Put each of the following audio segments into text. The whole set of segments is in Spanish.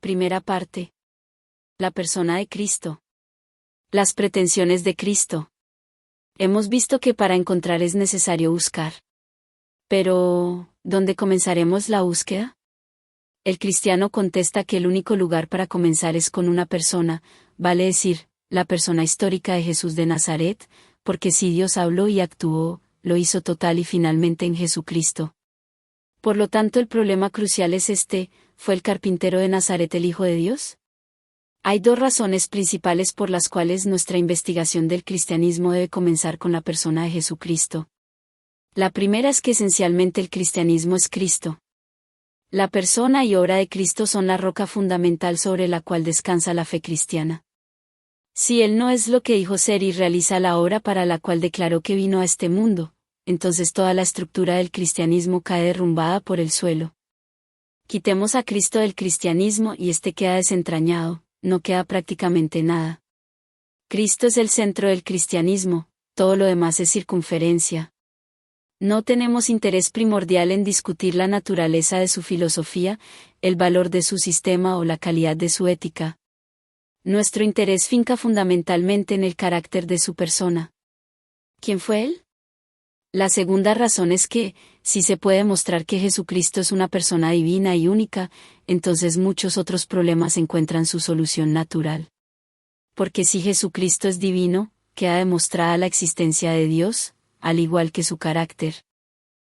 Primera parte. La persona de Cristo. Las pretensiones de Cristo. Hemos visto que para encontrar es necesario buscar. Pero, ¿dónde comenzaremos la búsqueda? El cristiano contesta que el único lugar para comenzar es con una persona, vale decir, la persona histórica de Jesús de Nazaret, porque si Dios habló y actuó, lo hizo total y finalmente en Jesucristo. Por lo tanto, el problema crucial es ¿fue el carpintero de Nazaret el Hijo de Dios? Hay dos razones principales por las cuales nuestra investigación del cristianismo debe comenzar con la persona de Jesucristo. La primera es que esencialmente el cristianismo es Cristo. La persona y obra de Cristo son la roca fundamental sobre la cual descansa la fe cristiana. Si Él no es lo que dijo ser y realiza la obra para la cual declaró que vino a este mundo, entonces toda la estructura del cristianismo cae derrumbada por el suelo. Quitemos a Cristo del cristianismo y queda desentrañado, no queda prácticamente nada. Cristo es el centro del cristianismo, todo lo demás es circunferencia. No tenemos interés primordial en discutir la naturaleza de su filosofía, el valor de su sistema o la calidad de su ética. Nuestro interés finca fundamentalmente en el carácter de su persona. ¿Quién fue Él? La segunda razón es que, si se puede mostrar que Jesucristo es una persona divina y única, entonces muchos otros problemas encuentran su solución natural. Porque si Jesucristo es divino, queda demostrada la existencia de Dios, al igual que su carácter.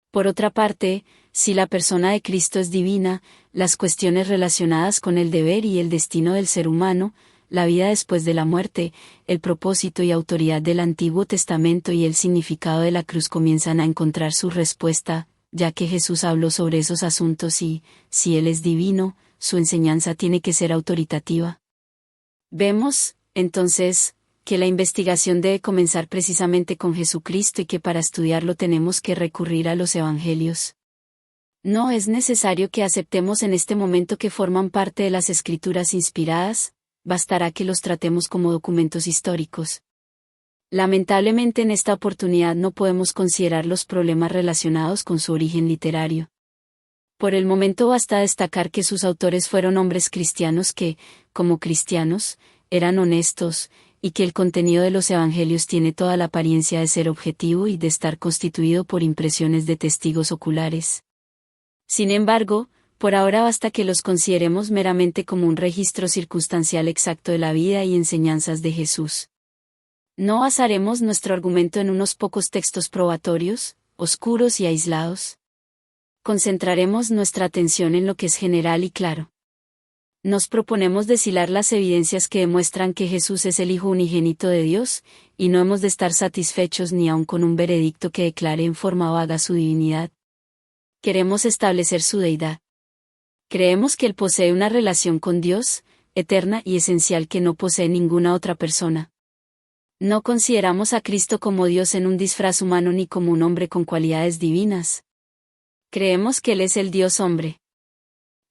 Por otra parte, si la persona de Cristo es divina, las cuestiones relacionadas con el deber y el destino del ser humano, la vida después de la muerte, el propósito y autoridad del Antiguo Testamento y el significado de la cruz comienzan a encontrar su respuesta, ya que Jesús habló sobre esos asuntos y, si Él es divino, su enseñanza tiene que ser autoritativa. Vemos, entonces, que la investigación debe comenzar precisamente con Jesucristo y que para estudiarlo tenemos que recurrir a los Evangelios. No es necesario que aceptemos en este momento que forman parte de las Escrituras inspiradas, bastará que los tratemos como documentos históricos. Lamentablemente en esta oportunidad no podemos considerar los problemas relacionados con su origen literario. Por el momento basta destacar que sus autores fueron hombres cristianos que, como cristianos, eran honestos, y que el contenido de los evangelios tiene toda la apariencia de ser objetivo y de estar constituido por impresiones de testigos oculares. Sin embargo, por ahora basta que los consideremos meramente como un registro circunstancial exacto de la vida y enseñanzas de Jesús. No basaremos nuestro argumento en unos pocos textos probatorios, oscuros y aislados. Concentraremos nuestra atención en lo que es general y claro. Nos proponemos deshilar las evidencias que demuestran que Jesús es el Hijo unigénito de Dios, y no hemos de estar satisfechos ni aun con un veredicto que declare en forma vaga su divinidad. Queremos establecer su deidad. Creemos que Él posee una relación con Dios, eterna y esencial que no posee ninguna otra persona. No consideramos a Cristo como Dios en un disfraz humano ni como un hombre con cualidades divinas. Creemos que Él es el Dios hombre.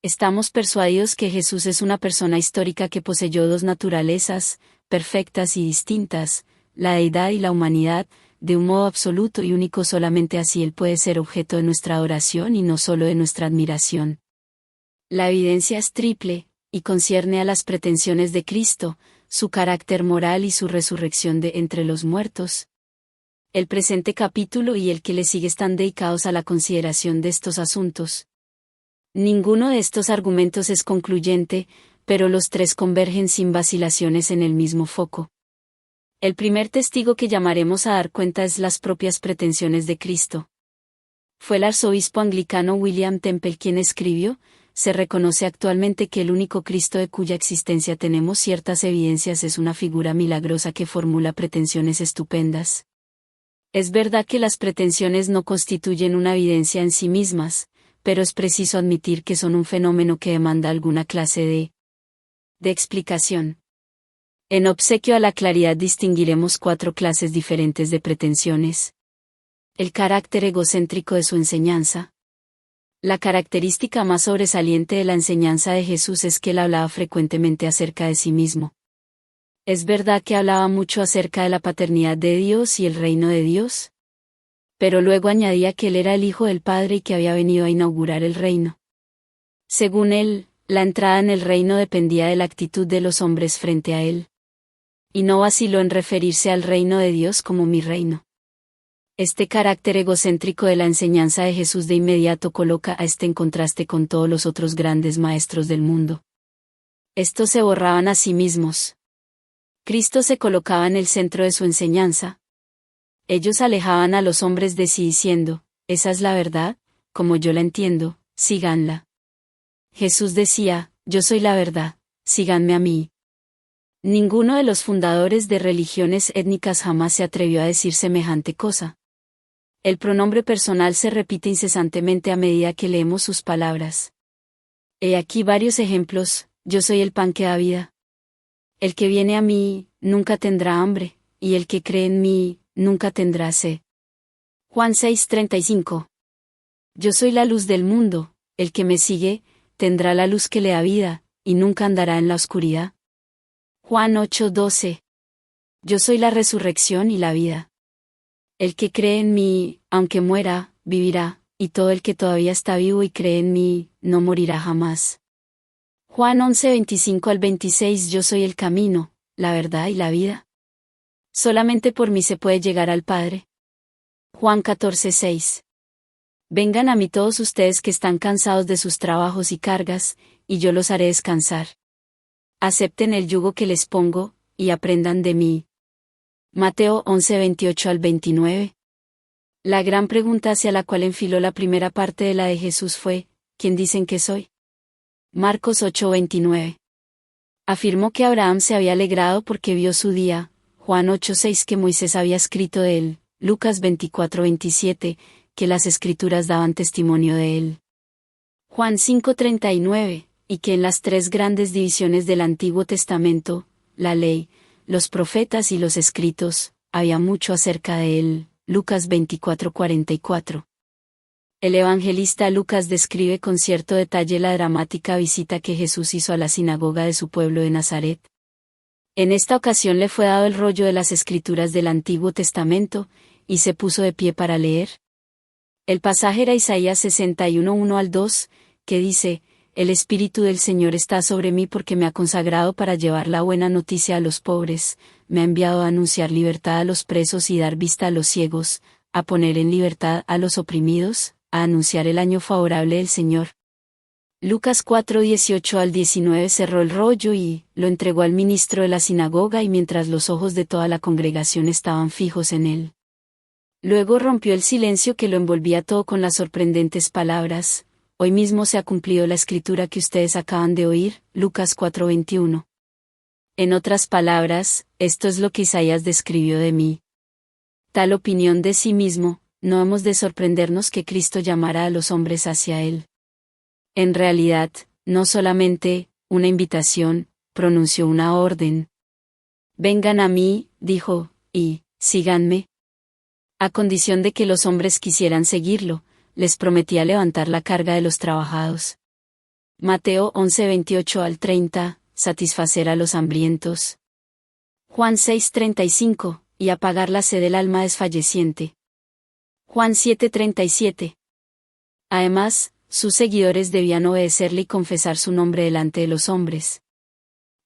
Estamos persuadidos que Jesús es una persona histórica que poseyó dos naturalezas, perfectas y distintas, la deidad y la humanidad, de un modo absoluto y único. Solamente así Él puede ser objeto de nuestra adoración y no solo de nuestra admiración. La evidencia es triple, y concierne a las pretensiones de Cristo, su carácter moral y su resurrección de entre los muertos. El presente capítulo y el que le sigue están dedicados a la consideración de estos asuntos. Ninguno de estos argumentos es concluyente, pero los tres convergen sin vacilaciones en el mismo foco. El primer testigo que llamaremos a dar cuenta es las propias pretensiones de Cristo. Fue el arzobispo anglicano William Temple quien escribió: se reconoce actualmente que el único Cristo de cuya existencia tenemos ciertas evidencias es una figura milagrosa que formula pretensiones estupendas. Es verdad que las pretensiones no constituyen una evidencia en sí mismas, pero es preciso admitir que son un fenómeno que demanda alguna clase de explicación. En obsequio a la claridad distinguiremos 4 clases diferentes de pretensiones. El carácter egocéntrico de su enseñanza. La característica más sobresaliente de la enseñanza de Jesús es que Él hablaba frecuentemente acerca de sí mismo. Es verdad que hablaba mucho acerca de la paternidad de Dios y el reino de Dios, pero luego añadía que Él era el Hijo del Padre y que había venido a inaugurar el reino. Según él, La entrada en el reino dependía de la actitud de los hombres frente a él. Y no vaciló en referirse al reino de Dios como mi reino. Este carácter egocéntrico de la enseñanza de Jesús de inmediato coloca a este en contraste con todos los otros grandes maestros del mundo. Estos se borraban a sí mismos. Cristo se colocaba en el centro de su enseñanza. Ellos alejaban a los hombres de sí diciendo, esa es la verdad, como yo la entiendo, síganla. Jesús decía, yo soy la verdad, síganme a mí. Ninguno de los fundadores de religiones étnicas jamás se atrevió a decir semejante cosa. El pronombre personal se repite incesantemente a medida que leemos sus palabras. He aquí varios ejemplos, yo soy el pan que da vida. El que viene a mí, nunca tendrá hambre, y el que cree en mí, nunca tendrá sed. Juan 6:35. Yo soy la luz del mundo, el que me sigue, tendrá la luz que le da vida, y nunca andará en la oscuridad. Juan 8:12. Yo soy la resurrección y la vida. El que cree en mí, aunque muera, vivirá, y todo el que todavía está vivo y cree en mí, no morirá jamás. Juan 11:25-26. Yo soy el camino, la verdad y la vida. Solamente por mí se puede llegar al Padre. Juan 14:6. Vengan a mí todos ustedes que están cansados de sus trabajos y cargas, y yo los haré descansar. Acepten el yugo que les pongo, y aprendan de mí. Mateo 11:28-29. La gran pregunta hacia la cual enfiló la primera parte de la de Jesús fue, ¿quién dicen que soy? Marcos 8:29. Afirmó que Abraham se había alegrado porque vio su día, Juan 8:6 que Moisés había escrito de él, Lucas 24:27, que las escrituras daban testimonio de él. Juan 5:39, y que en las tres grandes divisiones del Antiguo Testamento, la ley, los profetas y los escritos, había mucho acerca de él, Lucas 24:44. El evangelista Lucas describe con cierto detalle la dramática visita que Jesús hizo a la sinagoga de su pueblo de Nazaret. En esta ocasión le fue dado el rollo de las escrituras del Antiguo Testamento, y se puso de pie para leer. El pasaje era Isaías 61:1-2, que dice, el Espíritu del Señor está sobre mí porque me ha consagrado para llevar la buena noticia a los pobres, me ha enviado a anunciar libertad a los presos y dar vista a los ciegos, a poner en libertad a los oprimidos, a anunciar el año favorable del Señor. Lucas 4:18-19 cerró el rollo y lo entregó al ministro de la sinagoga y mientras los ojos de toda la congregación estaban fijos en él. Luego rompió el silencio que lo envolvía todo con las sorprendentes palabras, hoy mismo se ha cumplido la escritura que ustedes acaban de oír, Lucas 4:21. En otras palabras, esto es lo que Isaías describió de mí. Tal opinión de sí mismo, no hemos de sorprendernos que Cristo llamara a los hombres hacia él. En realidad, no solamente, una invitación, pronunció una orden. Vengan a mí, dijo, y, síganme. A condición de que los hombres quisieran seguirlo, les prometía levantar la carga de los trabajados. Mateo 11:28-30, satisfacer a los hambrientos. Juan 6:35, y apagar la sed del alma desfalleciente. Juan 7:37. Además, sus seguidores debían obedecerle y confesar su nombre delante de los hombres.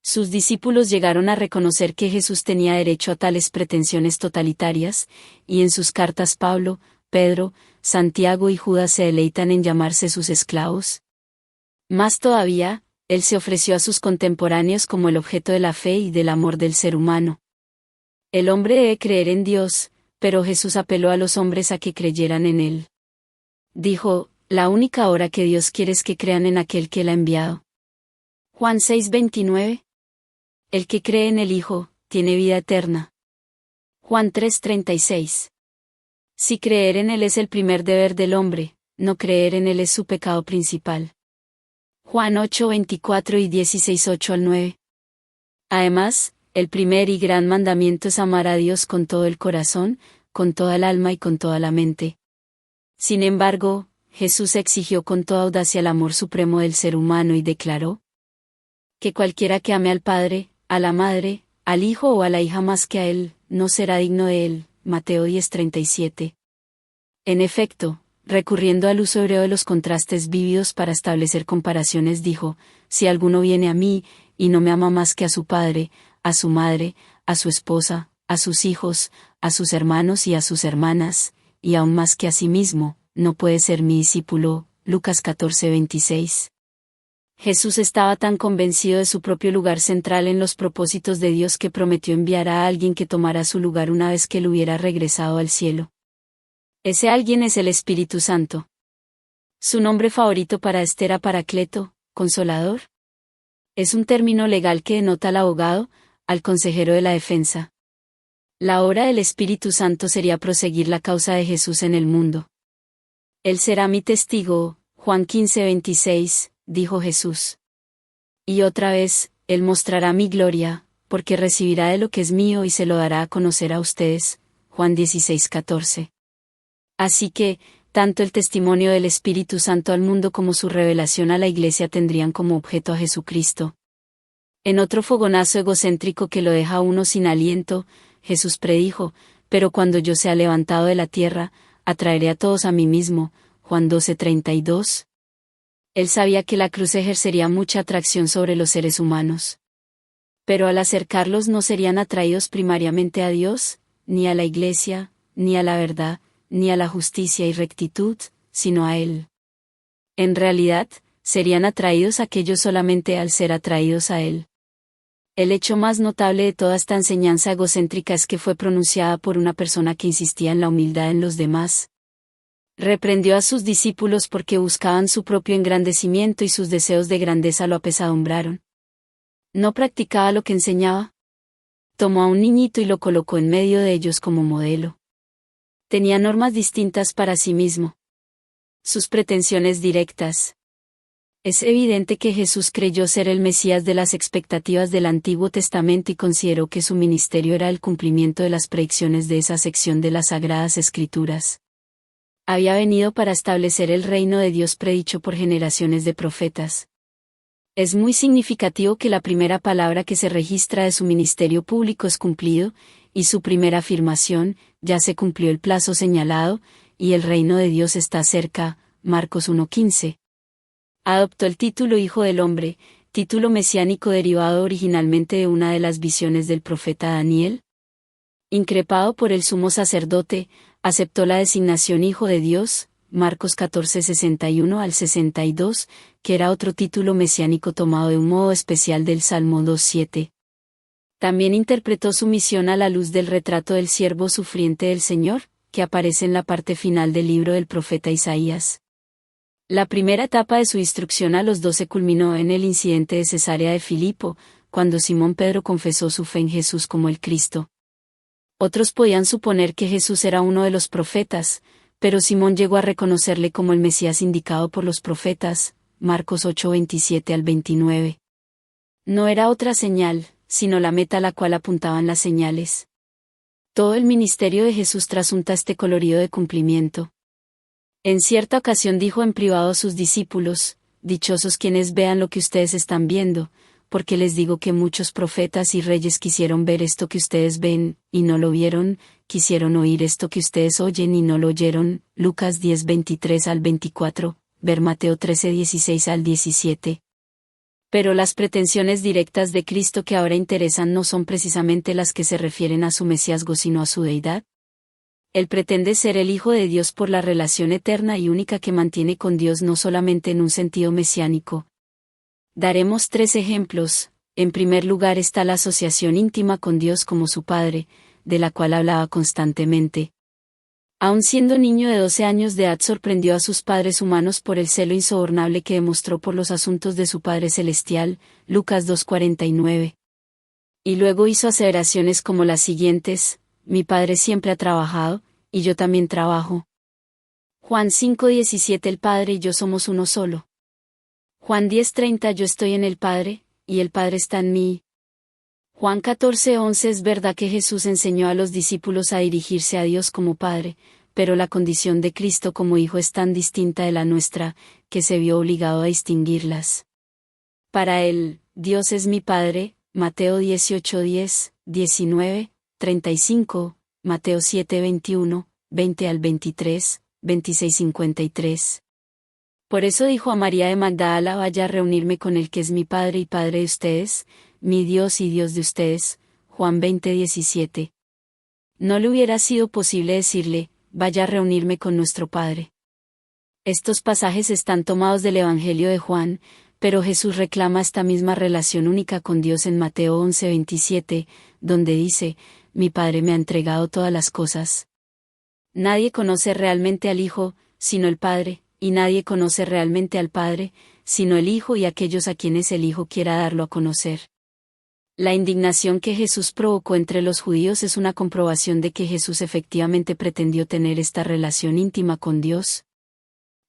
Sus discípulos llegaron a reconocer que Jesús tenía derecho a tales pretensiones totalitarias, y en sus cartas Pablo, Pedro, Santiago y Judas se deleitan en llamarse sus esclavos. Más todavía, él se ofreció a sus contemporáneos como el objeto de la fe y del amor del ser humano. El hombre debe creer en Dios, pero Jesús apeló a los hombres a que creyeran en él. Dijo, la única hora que Dios quiere es que crean en aquel que él ha enviado. Juan 6:29. El que cree en el Hijo, tiene vida eterna. Juan 3:36. Si creer en él es el primer deber del hombre, no creer en él es su pecado principal. Juan 8:24 y 16:8-9. Además, el primer y gran mandamiento es amar a Dios con todo el corazón, con toda el alma y con toda la mente. Sin embargo, Jesús exigió con toda audacia el amor supremo del ser humano y declaró que cualquiera que ame al Padre, a la Madre, al Hijo o a la hija más que a él, no será digno de él. Mateo 10:37. En efecto, Recurriendo al uso hebreo de los contrastes vívidos para establecer comparaciones, dijo: si alguno viene a mí, y no me ama más que a su padre, a su madre, a su esposa, a sus hijos, a sus hermanos y a sus hermanas, y aún más que a sí mismo, no puede ser mi discípulo. Lucas 14:26. Jesús estaba tan convencido de su propio lugar central en los propósitos de Dios que prometió enviar a alguien que tomara su lugar una vez que él hubiera regresado al cielo. Ese alguien es el Espíritu Santo. Su nombre favorito para este era Paracleto, Consolador. Es un término legal que denota al abogado, al consejero de la defensa. La obra del Espíritu Santo sería proseguir la causa de Jesús en el mundo. Él será mi testigo, Juan 15:26, dijo Jesús. Y otra vez, Él mostrará mi gloria, porque recibirá de lo que es mío y se lo dará a conocer a ustedes, Juan 16:14. Así que, tanto el testimonio del Espíritu Santo al mundo como su revelación a la Iglesia tendrían como objeto a Jesucristo. En otro fogonazo egocéntrico que lo deja a uno sin aliento, Jesús predijo: pero cuando yo sea levantado de la tierra, atraeré a todos a mí mismo, Juan 12:32. Él sabía que la cruz ejercería mucha atracción sobre los seres humanos. Pero al acercarlos no serían atraídos primariamente a Dios, ni a la Iglesia, ni a la verdad, ni a la justicia y rectitud, sino a Él. En realidad, serían atraídos aquellos solamente al ser atraídos a Él. El hecho más notable de toda esta enseñanza egocéntrica es que fue pronunciada por una persona que insistía en la humildad en los demás. Reprendió a sus discípulos porque buscaban su propio engrandecimiento y sus deseos de grandeza lo apesadumbraron. ¿No practicaba lo que enseñaba? Tomó a un niñito y lo colocó en medio de ellos como modelo. Tenía normas distintas para sí mismo. Sus pretensiones directas. Es evidente que Jesús creyó ser el Mesías de las expectativas del Antiguo Testamento y consideró que su ministerio era el cumplimiento de las predicciones de esa sección de las Sagradas Escrituras. Había venido para establecer el reino de Dios predicho por generaciones de profetas. Es muy significativo que la primera palabra que se registra de su ministerio público es cumplido, y su primera afirmación: ya se cumplió el plazo señalado, y el reino de Dios está cerca, Marcos 1:15. Adoptó el título Hijo del Hombre, título mesiánico derivado originalmente de una de las visiones del profeta Daniel. Increpado por el sumo sacerdote, aceptó la designación Hijo de Dios, Marcos 14:61 al 62, que era otro título mesiánico tomado de un modo especial del Salmo 2:7. También interpretó su misión a la luz del retrato del siervo sufriente del Señor, que aparece en la parte final del libro del profeta Isaías. La primera etapa de su instrucción a los 12 culminó en el incidente de Cesarea de Filipo, cuando Simón Pedro confesó su fe en Jesús como el Cristo. Otros podían suponer que Jesús era uno de los profetas, pero Simón llegó a reconocerle como el Mesías indicado por los profetas, Marcos 8:27 al 29. No era otra señal, sino la meta a la cual apuntaban las señales. Todo el ministerio de Jesús trasunta este colorido de cumplimiento. En cierta ocasión dijo en privado a sus discípulos: dichosos quienes vean lo que ustedes están viendo, porque les digo que muchos profetas y reyes quisieron ver esto que ustedes ven, y no lo vieron, quisieron oír esto que ustedes oyen y no lo oyeron. Lucas 10:23 al 24, ver Mateo 13:16 al 17. Pero las pretensiones directas de Cristo que ahora interesan no son precisamente las que se refieren a su mesiasgo sino a su deidad. Él pretende ser el Hijo de Dios por la relación eterna y única que mantiene con Dios no solamente en un sentido mesiánico. Daremos 3 ejemplos. En primer lugar está la asociación íntima con Dios como su Padre, de la cual hablaba constantemente. Aun siendo niño de 12 años de edad sorprendió a sus padres humanos por el celo insobornable que demostró por los asuntos de su Padre Celestial, Lucas 2:49. Y luego hizo aseveraciones como las siguientes: mi Padre siempre ha trabajado, y yo también trabajo. Juan 5:17 El Padre y yo somos uno solo. Juan 10:30 Yo estoy en el Padre, y el Padre está en mí. Juan 14:11 Es verdad que Jesús enseñó a los discípulos a dirigirse a Dios como Padre, pero la condición de Cristo como Hijo es tan distinta de la nuestra, que se vio obligado a distinguirlas. Para él, Dios es mi Padre, Mateo 18:10, 19, 35, Mateo 7:21, 20 al 23, 26:53. Por eso dijo a María de Magdala: vaya a reunirme con el que es mi Padre y Padre de ustedes, mi Dios y Dios de ustedes, Juan 20:17. No le hubiera sido posible decirle: vaya a reunirme con nuestro Padre. Estos pasajes están tomados del Evangelio de Juan, pero Jesús reclama esta misma relación única con Dios en Mateo 11:27, donde dice: mi Padre me ha entregado todas las cosas. Nadie conoce realmente al Hijo, sino el Padre, y nadie conoce realmente al Padre, sino el Hijo y aquellos a quienes el Hijo quiera darlo a conocer. La indignación que Jesús provocó entre los judíos es una comprobación de que Jesús efectivamente pretendió tener esta relación íntima con Dios.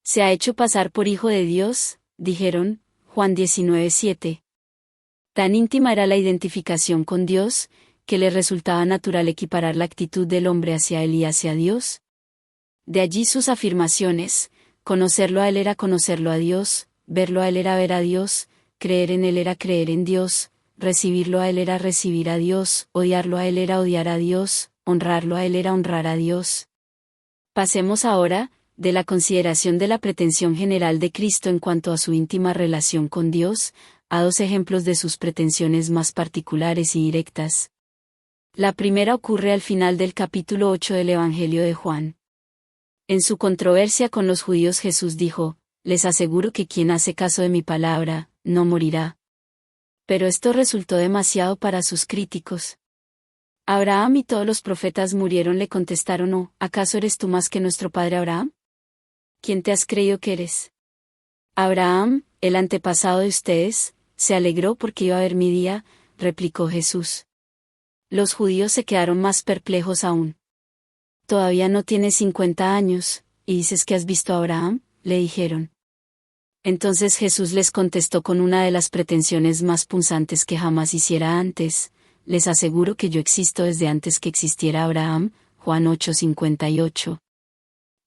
Se ha hecho pasar por Hijo de Dios, dijeron, Juan 19:7. Tan íntima era la identificación con Dios, que le resultaba natural equiparar la actitud del hombre hacia él y hacia Dios. De allí sus afirmaciones: conocerlo a él era conocerlo a Dios, verlo a él era ver a Dios, creer en él era creer en Dios, recibirlo a él era recibir a Dios, odiarlo a él era odiar a Dios, honrarlo a él era honrar a Dios. Pasemos ahora, de la consideración de la pretensión general de Cristo en cuanto a su íntima relación con Dios, a dos ejemplos de sus pretensiones más particulares y directas. La primera ocurre al final del capítulo 8 del Evangelio de Juan. En su controversia con los judíos, Jesús dijo: les aseguro que quien hace caso de mi palabra, no morirá. Pero esto resultó demasiado para sus críticos. Abraham y todos los profetas murieron, le contestaron: ¿o acaso eres tú más que nuestro padre Abraham? ¿Quién te has creído que eres? Abraham, el antepasado de ustedes, se alegró porque iba a ver mi día, replicó Jesús. Los judíos se quedaron más perplejos aún. Todavía no tienes 50 años, ¿y dices que has visto a Abraham?, le dijeron. Entonces Jesús les contestó con una de las pretensiones más punzantes que jamás hiciera antes: les aseguro que yo existo desde antes que existiera Abraham, Juan 8:58.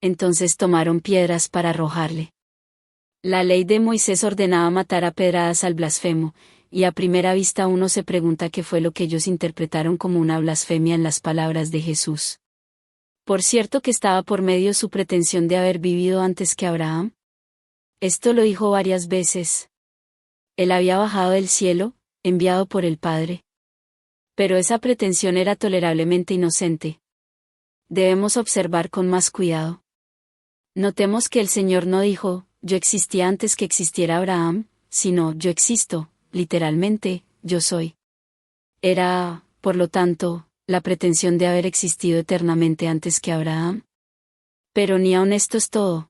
Entonces tomaron piedras para arrojarle. La ley de Moisés ordenaba matar a pedradas al blasfemo, y a primera vista uno se pregunta qué fue lo que ellos interpretaron como una blasfemia en las palabras de Jesús. Por cierto que estaba por medio su pretensión de haber vivido antes que Abraham. Esto lo dijo varias veces. Él había bajado del cielo, enviado por el Padre. Pero esa pretensión era tolerablemente inocente. Debemos observar con más cuidado. Notemos que el Señor no dijo: yo existía antes que existiera Abraham, sino: yo existo, literalmente, yo soy. Era, por lo tanto, la pretensión de haber existido eternamente antes que Abraham. Pero ni aun esto es todo.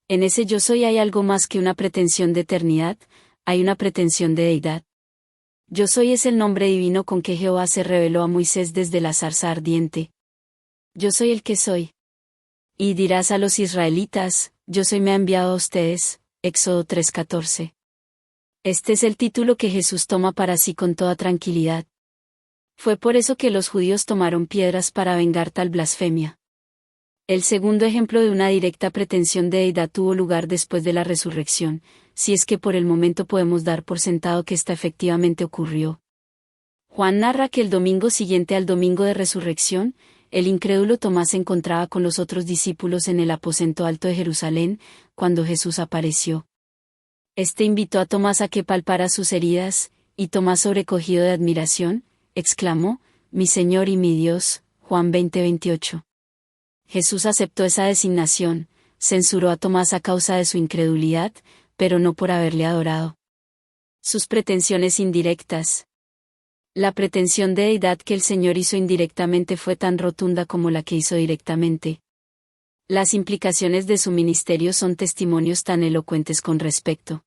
En ese yo soy hay algo más que una pretensión de eternidad, hay una pretensión de deidad. Yo soy es el nombre divino con que Jehová se reveló a Moisés desde la zarza ardiente. Yo soy el que soy. Y dirás a los israelitas: yo soy me ha enviado a ustedes, Éxodo 3:14. Este es el título que Jesús toma para sí con toda tranquilidad. Fue por eso que los judíos tomaron piedras para vengar tal blasfemia. El segundo ejemplo de una directa pretensión de deidad tuvo lugar después de la resurrección, si es que por el momento podemos dar por sentado que esta efectivamente ocurrió. Juan narra que el domingo siguiente al domingo de resurrección, el incrédulo Tomás se encontraba con los otros discípulos en el aposento alto de Jerusalén, cuando Jesús apareció. Este invitó a Tomás a que palpara sus heridas, y Tomás, sobrecogido de admiración, exclamó: mi Señor y mi Dios, Juan 20:28. Jesús aceptó esa designación, censuró a Tomás a causa de su incredulidad, pero no por haberle adorado. Sus pretensiones indirectas. La pretensión de deidad que el Señor hizo indirectamente fue tan rotunda como la que hizo directamente. Las implicaciones de su ministerio son testimonios tan elocuentes con respecto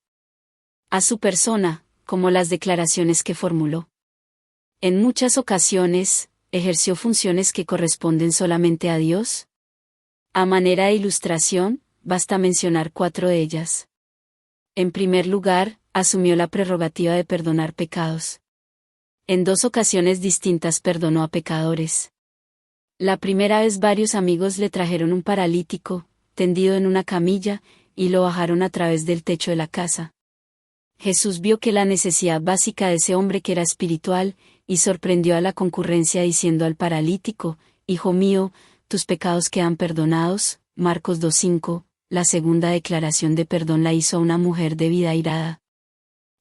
a su persona, como las declaraciones que formuló. En muchas ocasiones, ejerció funciones que corresponden solamente a Dios. A manera de ilustración, basta mencionar 4 de ellas. En primer lugar, asumió la prerrogativa de perdonar pecados. En 2 ocasiones distintas perdonó a pecadores. La primera vez varios amigos le trajeron un paralítico, tendido en una camilla, y lo bajaron a través del techo de la casa. Jesús vio que la necesidad básica de ese hombre que era espiritual, y sorprendió a la concurrencia diciendo al paralítico: hijo mío, tus pecados quedan perdonados. Marcos 2:5, la segunda declaración de perdón la hizo una mujer de vida airada.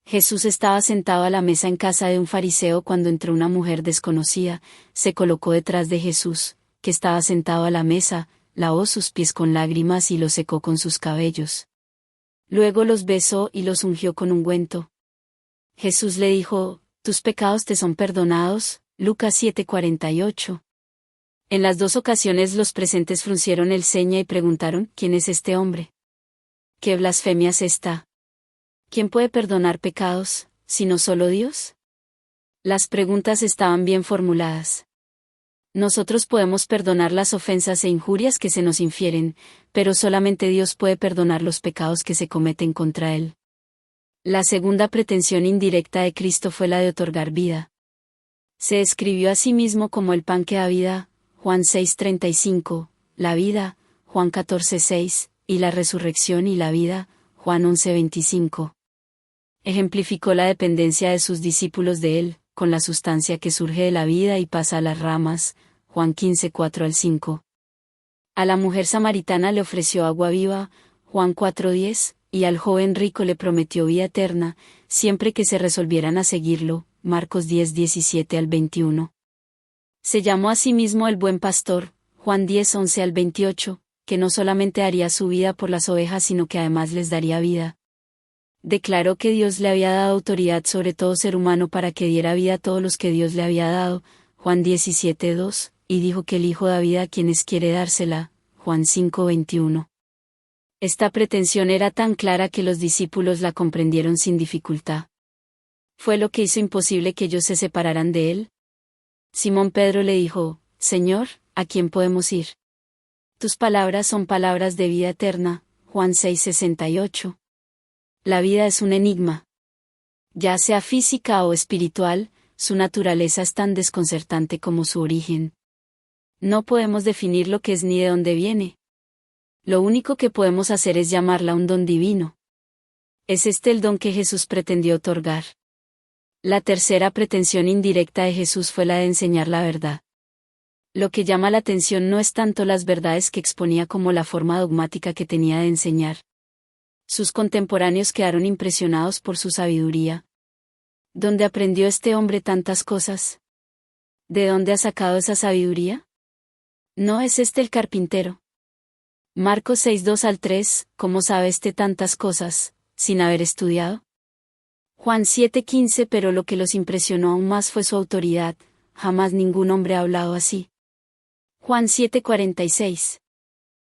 Jesús estaba sentado a la mesa en casa de un fariseo cuando entró una mujer desconocida, se colocó detrás de Jesús, que estaba sentado a la mesa, lavó sus pies con lágrimas y los secó con sus cabellos. Luego los besó y los ungió con ungüento. Jesús le dijo, «Tus pecados te son perdonados», Lucas 7:48. En las dos ocasiones los presentes fruncieron el ceño y preguntaron, ¿quién es este hombre? ¿Qué blasfemia es esta? ¿Quién puede perdonar pecados, sino solo Dios? Las preguntas estaban bien formuladas. Nosotros podemos perdonar las ofensas e injurias que se nos infieren, pero solamente Dios puede perdonar los pecados que se cometen contra Él. La segunda pretensión indirecta de Cristo fue la de otorgar vida. Se describió a sí mismo como el pan que da vida, Juan 6:35, la vida, Juan 14:6, y la resurrección y la vida, Juan 11:25. Ejemplificó la dependencia de sus discípulos de Él, con la sustancia que surge de la vida y pasa a las ramas, Juan 15:4-5. A la mujer samaritana le ofreció agua viva, Juan 4:10, y al joven rico le prometió vida eterna, siempre que se resolvieran a seguirlo, Marcos 10:17-21. Se llamó a sí mismo el buen pastor, Juan 10:11-28, que no solamente daría su vida por las ovejas sino que además les daría vida. Declaró que Dios le había dado autoridad sobre todo ser humano para que diera vida a todos los que Dios le había dado, Juan 17:2, y dijo que el Hijo da vida a quienes quiere dársela, Juan 5:21. Esta pretensión era tan clara que los discípulos la comprendieron sin dificultad. ¿Fue lo que hizo imposible que ellos se separaran de él? Simón Pedro le dijo, «Señor, ¿a quién podemos ir? Tus palabras son palabras de vida eterna», Juan 6:68. La vida es un enigma. Ya sea física o espiritual, su naturaleza es tan desconcertante como su origen. No podemos definir lo que es ni de dónde viene. Lo único que podemos hacer es llamarla un don divino. Es este el don que Jesús pretendió otorgar. La tercera pretensión indirecta de Jesús fue la de enseñar la verdad. Lo que llama la atención no es tanto las verdades que exponía como la forma dogmática que tenía de enseñar. Sus contemporáneos quedaron impresionados por su sabiduría. ¿Dónde aprendió este hombre tantas cosas? ¿De dónde ha sacado esa sabiduría? ¿No es este el carpintero? Marcos 6:2-3, ¿cómo sabe este tantas cosas, sin haber estudiado? Juan 7:15 Pero lo que los impresionó aún más fue su autoridad, jamás ningún hombre ha hablado así. Juan 7:46.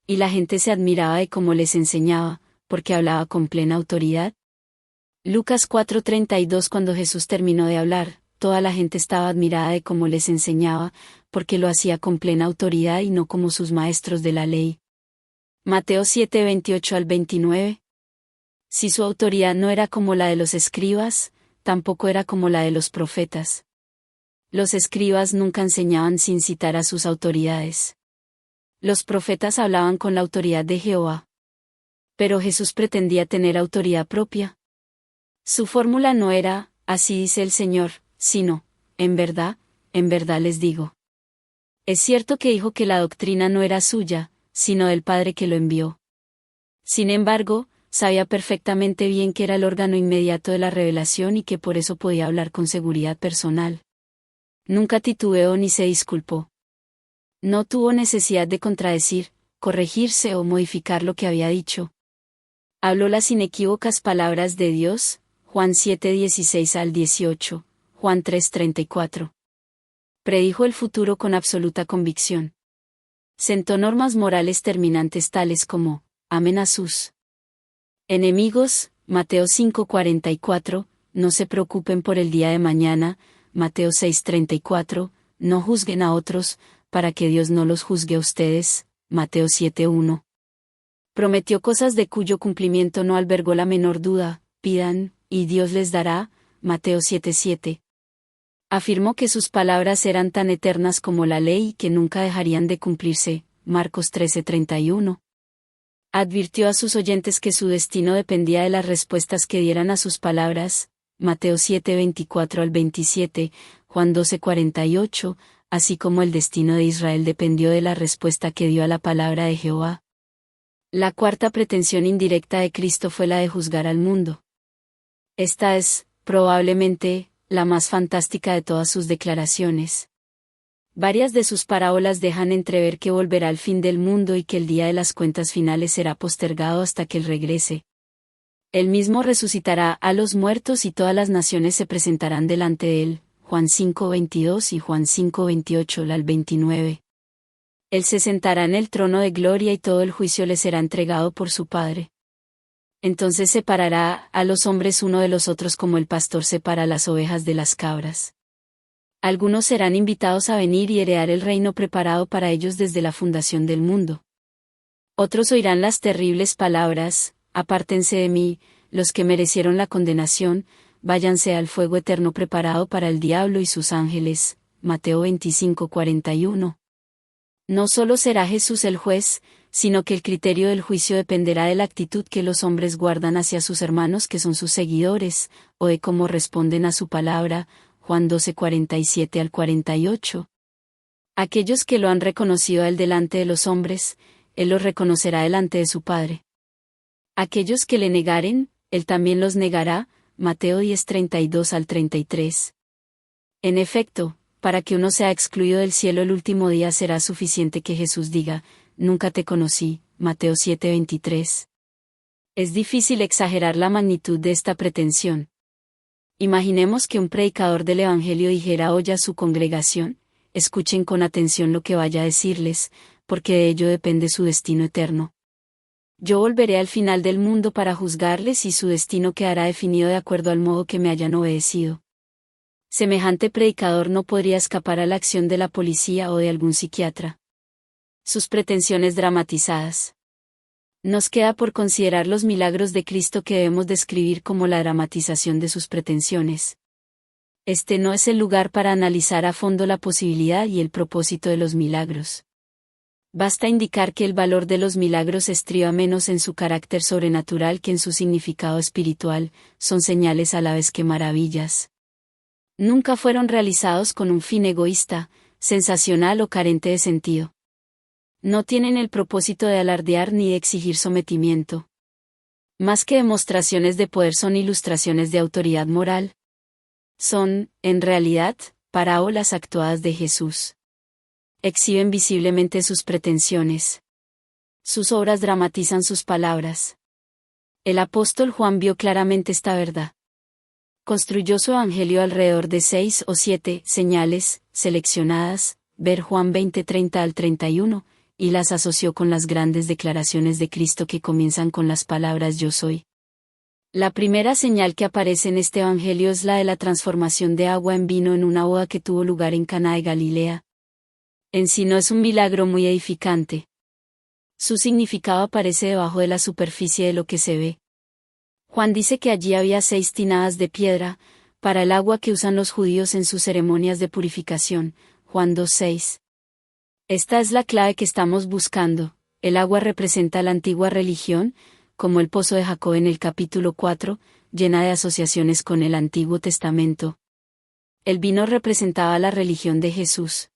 Y la gente se admiraba de cómo les enseñaba, porque hablaba con plena autoridad. Lucas 4:32 Cuando Jesús terminó de hablar, toda la gente estaba admirada de cómo les enseñaba, porque lo hacía con plena autoridad y no como sus maestros de la ley. Mateo 7:28-29. Si su autoridad no era como la de los escribas, tampoco era como la de los profetas. Los escribas nunca enseñaban sin citar a sus autoridades. Los profetas hablaban con la autoridad de Jehová. Pero Jesús pretendía tener autoridad propia. Su fórmula no era, así dice el Señor, sino, en verdad les digo. Es cierto que dijo que la doctrina no era suya, sino del Padre que lo envió. Sin embargo, sabía perfectamente bien que era el órgano inmediato de la revelación y que por eso podía hablar con seguridad personal. Nunca titubeó ni se disculpó. No tuvo necesidad de contradecir, corregirse o modificar lo que había dicho. Habló las inequívocas palabras de Dios, Juan 7:16-18, Juan 3:34. Predijo el futuro con absoluta convicción. Sentó normas morales terminantes tales como, amen a sus enemigos, Mateo 5:44, no se preocupen por el día de mañana, Mateo 6:34, no juzguen a otros, para que Dios no los juzgue a ustedes, Mateo 7:1. Prometió cosas de cuyo cumplimiento no albergó la menor duda, pidan, y Dios les dará, Mateo 7:7. Afirmó que sus palabras eran tan eternas como la ley y que nunca dejarían de cumplirse, Marcos 13:31. Advirtió a sus oyentes que su destino dependía de las respuestas que dieran a sus palabras, Mateo 7:24-27, Juan 12:48, así como el destino de Israel dependió de la respuesta que dio a la palabra de Jehová, La cuarta pretensión indirecta de Cristo fue la de juzgar al mundo. Esta es, probablemente, la más fantástica de todas sus declaraciones. Varias de sus parábolas dejan entrever que volverá al fin del mundo y que el día de las cuentas finales será postergado hasta que Él regrese. Él mismo resucitará a los muertos y todas las naciones se presentarán delante de Él, Juan 5:22 y Juan 5:28 al 29. Él se sentará en el trono de gloria y todo el juicio le será entregado por su Padre. Entonces separará a los hombres uno de los otros como el pastor separa las ovejas de las cabras. Algunos serán invitados a venir y heredar el reino preparado para ellos desde la fundación del mundo. Otros oirán las terribles palabras: apártense de mí, los que merecieron la condenación, váyanse al fuego eterno preparado para el diablo y sus ángeles. Mateo 25:41. No solo será Jesús el juez, sino que el criterio del juicio dependerá de la actitud que los hombres guardan hacia sus hermanos que son sus seguidores, o de cómo responden a su palabra. Juan 12:47 al 48. Aquellos que lo han reconocido a Él delante de los hombres, Él los reconocerá delante de su Padre. Aquellos que le negaren, Él también los negará. Mateo 10:32 al 33. En efecto, para que uno sea excluido del cielo el último día será suficiente que Jesús diga: nunca te conocí. Mateo 7:23. Es difícil exagerar la magnitud de esta pretensión. Imaginemos que un predicador del Evangelio dijera hoy a su congregación: escuchen con atención lo que vaya a decirles, porque de ello depende su destino eterno. Yo volveré al final del mundo para juzgarles y su destino quedará definido de acuerdo al modo que me hayan obedecido. Semejante predicador no podría escapar a la acción de la policía o de algún psiquiatra. Sus pretensiones dramatizadas. Nos queda por considerar los milagros de Cristo que debemos describir como la dramatización de sus pretensiones. Este no es el lugar para analizar a fondo la posibilidad y el propósito de los milagros. Basta indicar que el valor de los milagros estriba menos en su carácter sobrenatural que en su significado espiritual, son señales a la vez que maravillas. Nunca fueron realizados con un fin egoísta, sensacional o carente de sentido. No tienen el propósito de alardear ni de exigir sometimiento. Más que demostraciones de poder son ilustraciones de autoridad moral. Son, en realidad, parábolas actuadas de Jesús. Exhiben visiblemente sus pretensiones. Sus obras dramatizan sus palabras. El apóstol Juan vio claramente esta verdad. Construyó su evangelio alrededor de 6 o 7 señales, seleccionadas, ver Juan 20:30 al 31, y las asoció con las grandes declaraciones de Cristo que comienzan con las palabras yo soy. La primera señal que aparece en este evangelio es la de la transformación de agua en vino en una boda que tuvo lugar en Caná de Galilea. En sí no es un milagro muy edificante. Su significado aparece debajo de la superficie de lo que se ve. Juan dice que allí había 6 tinadas de piedra, para el agua que usan los judíos en sus ceremonias de purificación, Juan 2:6. Esta es la clave que estamos buscando. El agua representa la antigua religión, como el pozo de Jacob en el capítulo 4, llena de asociaciones con el Antiguo Testamento. El vino representaba la religión de Jesús.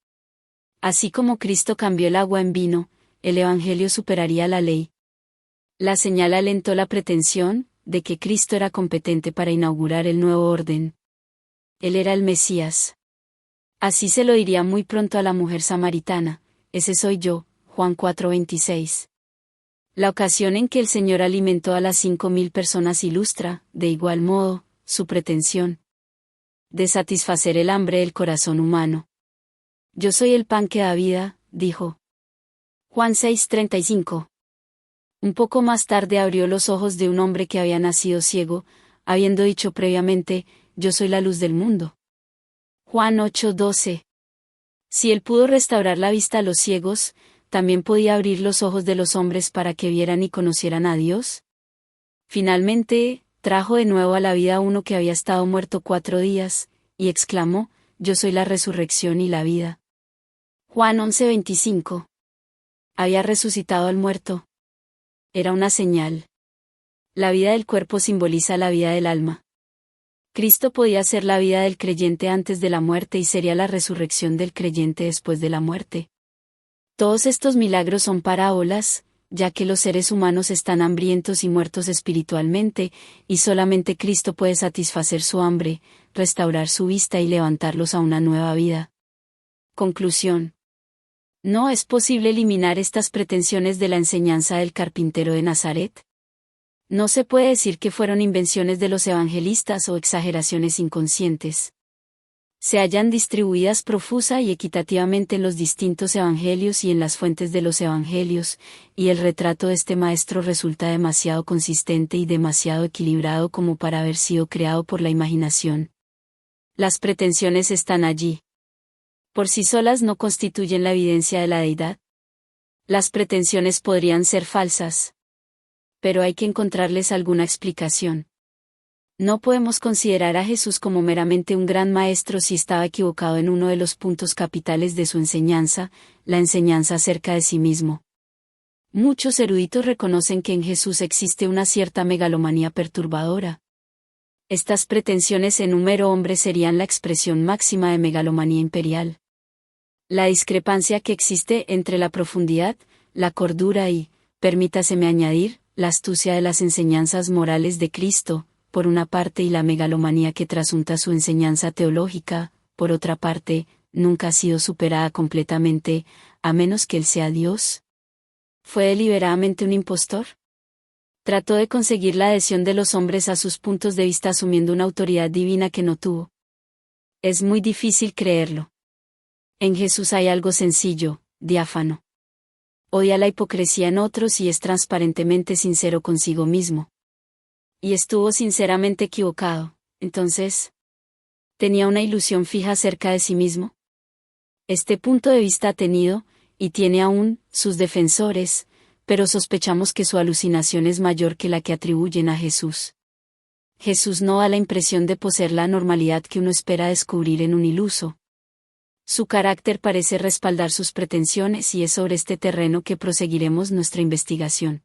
Así como Cristo cambió el agua en vino, el Evangelio superaría la ley. La señal alentó la pretensión de que Cristo era competente para inaugurar el nuevo orden. Él era el Mesías. Así se lo diría muy pronto a la mujer samaritana: ese soy yo, Juan 4:26. La ocasión en que el Señor alimentó a las 5,000 personas ilustra, de igual modo, su pretensión de satisfacer el hambre del corazón humano. Yo soy el pan que da vida, dijo. Juan 6:35. Un poco más tarde abrió los ojos de un hombre que había nacido ciego, habiendo dicho previamente: yo soy la luz del mundo. Juan 8:12. Si él pudo restaurar la vista a los ciegos, ¿también podía abrir los ojos de los hombres para que vieran y conocieran a Dios? Finalmente, trajo de nuevo a la vida a uno que había estado muerto 4 días, y exclamó: yo soy la resurrección y la vida. Juan 11:25. Había resucitado al muerto. Era una señal. La vida del cuerpo simboliza la vida del alma. Cristo podía ser la vida del creyente antes de la muerte y sería la resurrección del creyente después de la muerte. Todos estos milagros son parábolas, ya que los seres humanos están hambrientos y muertos espiritualmente, y solamente Cristo puede satisfacer su hambre, restaurar su vista y levantarlos a una nueva vida. Conclusión. ¿No es posible eliminar estas pretensiones de la enseñanza del carpintero de Nazaret? No se puede decir que fueron invenciones de los evangelistas o exageraciones inconscientes. Se hallan distribuidas profusa y equitativamente en los distintos evangelios y en las fuentes de los evangelios, y el retrato de este maestro resulta demasiado consistente y demasiado equilibrado como para haber sido creado por la imaginación. Las pretensiones están allí. Por sí solas no constituyen la evidencia de la deidad. Las pretensiones podrían ser falsas. Pero hay que encontrarles alguna explicación. No podemos considerar a Jesús como meramente un gran maestro si estaba equivocado en uno de los puntos capitales de su enseñanza, la enseñanza acerca de sí mismo. Muchos eruditos reconocen que en Jesús existe una cierta megalomanía perturbadora. Estas pretensiones en un mero hombre serían la expresión máxima de megalomanía imperial. La discrepancia que existe entre la profundidad, la cordura y, permítaseme añadir, la astucia de las enseñanzas morales de Cristo, por una parte, y la megalomanía que trasunta su enseñanza teológica, por otra parte, nunca ha sido superada completamente, a menos que Él sea Dios. ¿Fue deliberadamente un impostor? Trató de conseguir la adhesión de los hombres a sus puntos de vista asumiendo una autoridad divina que no tuvo. Es muy difícil creerlo. En Jesús hay algo sencillo, diáfano. Odia la hipocresía en otros y es transparentemente sincero consigo mismo. Y estuvo sinceramente equivocado, entonces, ¿tenía una ilusión fija acerca de sí mismo? Este punto de vista ha tenido, y tiene aún, sus defensores, pero sospechamos que su alucinación es mayor que la que atribuyen a Jesús. Jesús no da la impresión de poseer la normalidad que uno espera descubrir en un iluso. Su carácter parece respaldar sus pretensiones y es sobre este terreno que proseguiremos nuestra investigación.